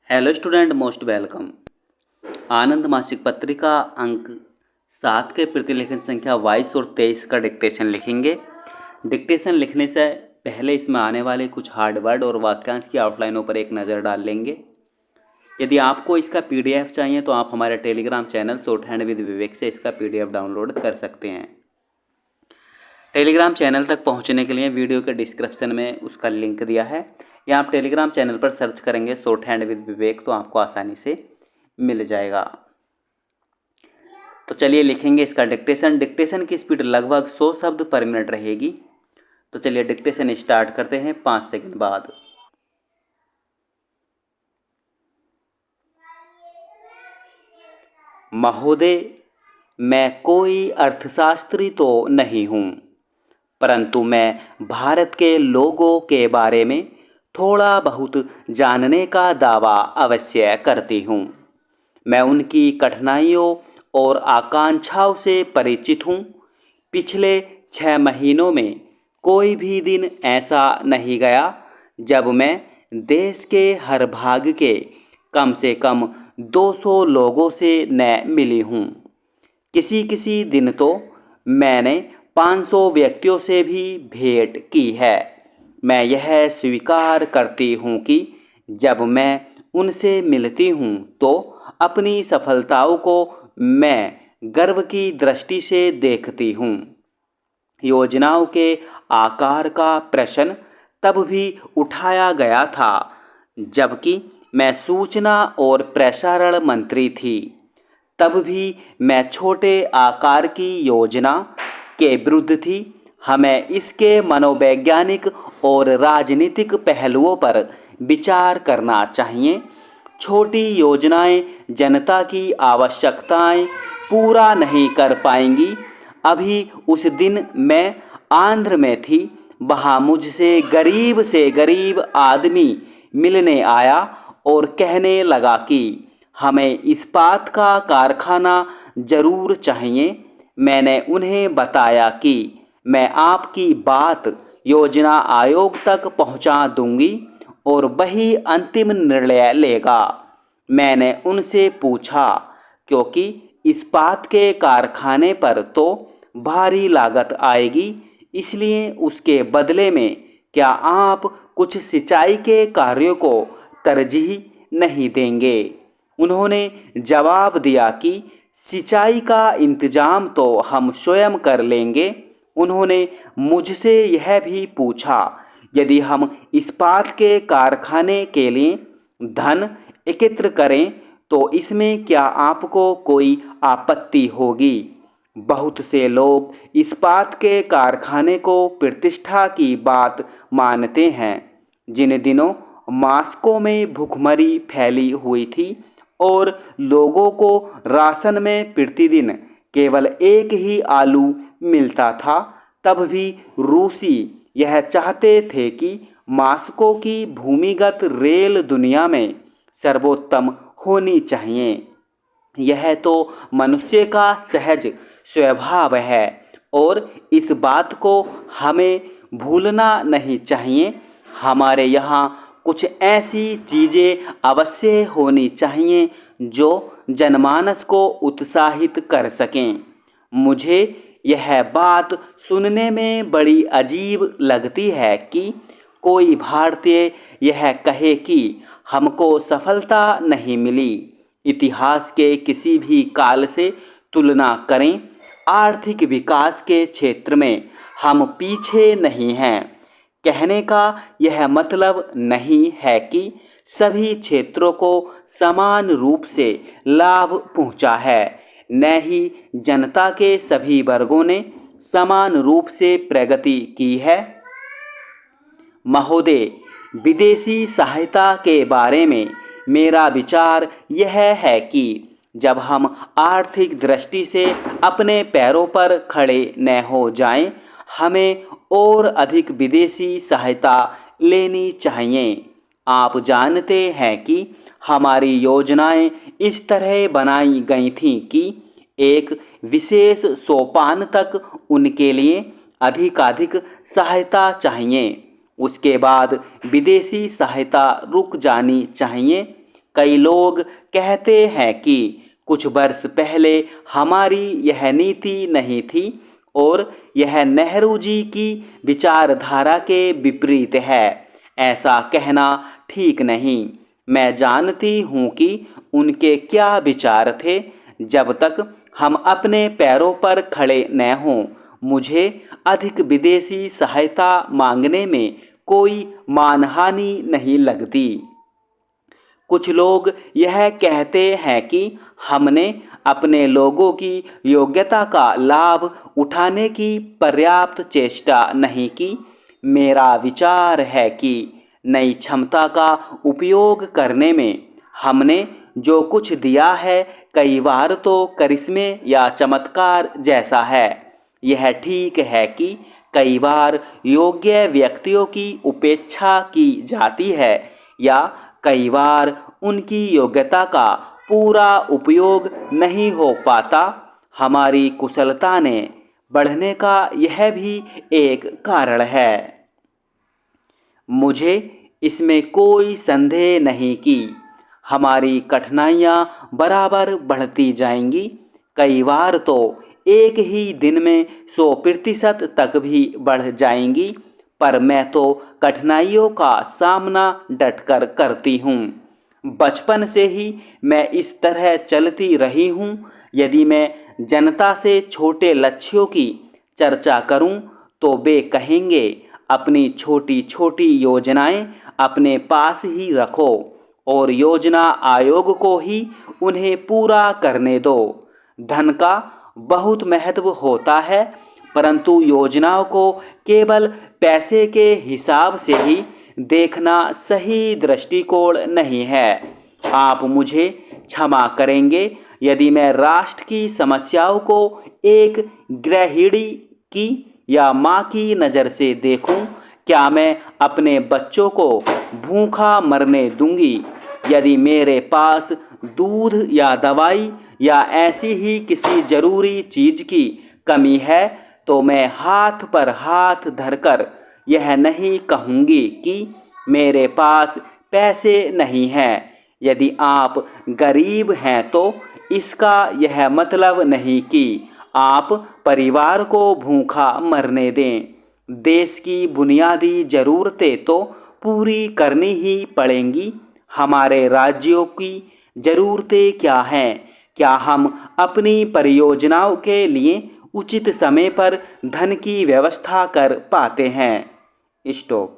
Hello student, most welcome. आनंद मासिक पत्रिका अंक 7 के प्रतिलेखन संख्या 22 और 23 का डिक्टेशन लिखेंगे। डिक्टेशन लिखने से पहले इसमें आने वाले कुछ हार्ड वर्ड और वाक्यांश की आउटलाइनों पर एक नज़र डाल लेंगे। यदि आपको इसका पीडीएफ चाहिए तो आप हमारे Telegram channel short hand with Vivek से इसका पीडीएफ डाउनलोड कर सकते हैं। टेलीग्राम चैनल तक पहुंचने के लिए वीडियो के डिस्क्रिप्शन में उसका लिंक दिया है, या आप टेलीग्राम चैनल पर सर्च करेंगे शॉर्ट हैंड विद विवेक तो आपको आसानी से मिल जाएगा। तो चलिए लिखेंगे इसका डिक्टेशन। डिक्टेशन की स्पीड लगभग 100 शब्द पर मिनट रहेगी। तो चलिए डिक्टेशन स्टार्ट करते हैं 5 सेकंड बाद। महोदय, मैं कोई अर्थशास्त्री तो नहीं हूँ, परंतु मैं भारत के लोगों के बारे में थोड़ा बहुत जानने का दावा अवश्य करती हूँ। मैं उनकी कठिनाइयों और आकांक्षाओं से परिचित हूँ। पिछले 6 महीनों में कोई भी दिन ऐसा नहीं गया जब मैं देश के हर भाग के कम से कम 200 लोगों से न मिली हूँ। किसी किसी दिन तो मैंने 500 व्यक्तियों से भी भेंट की है। मैं यह स्वीकार करती हूँ कि जब मैं उनसे मिलती हूँ तो अपनी सफलताओं को मैं गर्व की दृष्टि से देखती हूँ। योजनाओं के आकार का प्रश्न तब भी उठाया गया था जबकि मैं सूचना और प्रसारण मंत्री थी। तब भी मैं छोटे आकार की योजना के विरुद्ध थी। हमें इसके मनोवैज्ञानिक और राजनीतिक पहलुओं पर विचार करना चाहिए। छोटी योजनाएं जनता की आवश्यकताएं पूरा नहीं कर पाएंगी। अभी उस दिन मैं आंध्र में थी। वहाँ मुझसे से गरीब आदमी मिलने आया और कहने लगा कि हमें इस्पात का कारखाना ज़रूर चाहिए। मैंने उन्हें बताया कि मैं आपकी बात योजना आयोग तक पहुंचा दूंगी और वही अंतिम निर्णय लेगा। मैंने उनसे पूछा, क्योंकि इस्पात के कारखाने पर तो भारी लागत आएगी, इसलिए उसके बदले में क्या आप कुछ सिंचाई के कार्यों को तरजीह नहीं देंगे? उन्होंने जवाब दिया कि सिंचाई का इंतजाम तो हम स्वयं कर लेंगे। उन्होंने मुझसे यह भी पूछा, यदि हम इस्पात के कारखाने के लिए धन एकत्र करें तो इसमें क्या आपको कोई आपत्ति होगी? बहुत से लोग इस्पात के कारखाने को प्रतिष्ठा की बात मानते हैं। जिन दिनों मास्को में भूखमरी फैली हुई थी और लोगों को राशन में प्रतिदिन केवल एक ही आलू मिलता था, तब भी रूसी यह चाहते थे कि मास्को की भूमिगत रेल दुनिया में सर्वोत्तम होनी चाहिए। यह तो मनुष्य का सहज स्वभाव है और इस बात को हमें भूलना नहीं चाहिए। हमारे यहाँ कुछ ऐसी चीज़ें अवश्य होनी चाहिए जो जनमानस को उत्साहित कर सकें। मुझे यह बात सुनने में बड़ी अजीब लगती है कि कोई भारतीय यह कहे कि हमको सफलता नहीं मिली। इतिहास के किसी भी काल से तुलना करें, आर्थिक विकास के क्षेत्र में हम पीछे नहीं हैं। कहने का यह मतलब नहीं है कि सभी क्षेत्रों को समान रूप से लाभ पहुंचा है, न ही जनता के सभी वर्गों ने समान रूप से प्रगति की है। महोदय, विदेशी सहायता के बारे में मेरा विचार यह है कि जब हम आर्थिक दृष्टि से अपने पैरों पर खड़े न हो जाएं, हमें और अधिक विदेशी सहायता लेनी चाहिए। आप जानते हैं कि हमारी योजनाएं इस तरह बनाई गई थीं कि एक विशेष सोपान तक उनके लिए अधिकाधिक सहायता चाहिए। उसके बाद विदेशी सहायता रुक जानी चाहिए। कई लोग कहते हैं कि कुछ वर्ष पहले हमारी यह नीति नहीं थी और यह नेहरू जी की विचारधारा के विपरीत है। ऐसा कहना ठीक नहीं। मैं जानती हूँ कि उनके क्या विचार थे। जब तक हम अपने पैरों पर खड़े न हों, मुझे अधिक विदेशी सहायता मांगने में कोई मानहानि नहीं लगती। कुछ लोग यह कहते हैं कि हमने अपने लोगों की योग्यता का लाभ उठाने की पर्याप्त चेष्टा नहीं की। मेरा विचार है कि नई क्षमता का उपयोग करने में हमने जो कुछ दिया है कई बार तो करिश्मे या चमत्कार जैसा है। यह ठीक है कि कई बार योग्य व्यक्तियों की उपेक्षा की जाती है या कई बार उनकी योग्यता का पूरा उपयोग नहीं हो पाता। हमारी कुशलता ने बढ़ने का यह भी एक कारण है। मुझे इसमें कोई संदेह नहीं कि हमारी कठिनाइयाँ बराबर बढ़ती जाएंगी। कई बार तो एक ही दिन में 100% तक भी बढ़ जाएंगी, पर मैं तो कठिनाइयों का सामना डटकर करती हूँ। बचपन से ही मैं इस तरह चलती रही हूँ। यदि मैं जनता से छोटे लक्ष्यों की चर्चा करूँ तो वे कहेंगे अपनी छोटी छोटी योजनाएं अपने पास ही रखो और योजना आयोग को ही उन्हें पूरा करने दो। धन का बहुत महत्व होता है, परंतु योजनाओं को केवल पैसे के हिसाब से ही देखना सही दृष्टिकोण नहीं है। आप मुझे क्षमा करेंगे यदि मैं राष्ट्र की समस्याओं को एक गृहिणी की या माँ की नज़र से देखूं। क्या मैं अपने बच्चों को भूखा मरने दूंगी? यदि मेरे पास दूध या दवाई या ऐसी ही किसी ज़रूरी चीज़ की कमी है तो मैं हाथ पर हाथ धरकर यह नहीं कहूँगी कि मेरे पास पैसे नहीं हैं। यदि आप गरीब हैं तो इसका यह मतलब नहीं कि आप परिवार को भूखा मरने दें। देश की बुनियादी ज़रूरतें तो पूरी करनी ही पड़ेंगी। हमारे राज्यों की ज़रूरतें क्या हैं? क्या हम अपनी परियोजनाओं के लिए उचित समय पर धन की व्यवस्था कर पाते हैं? स्टॉप।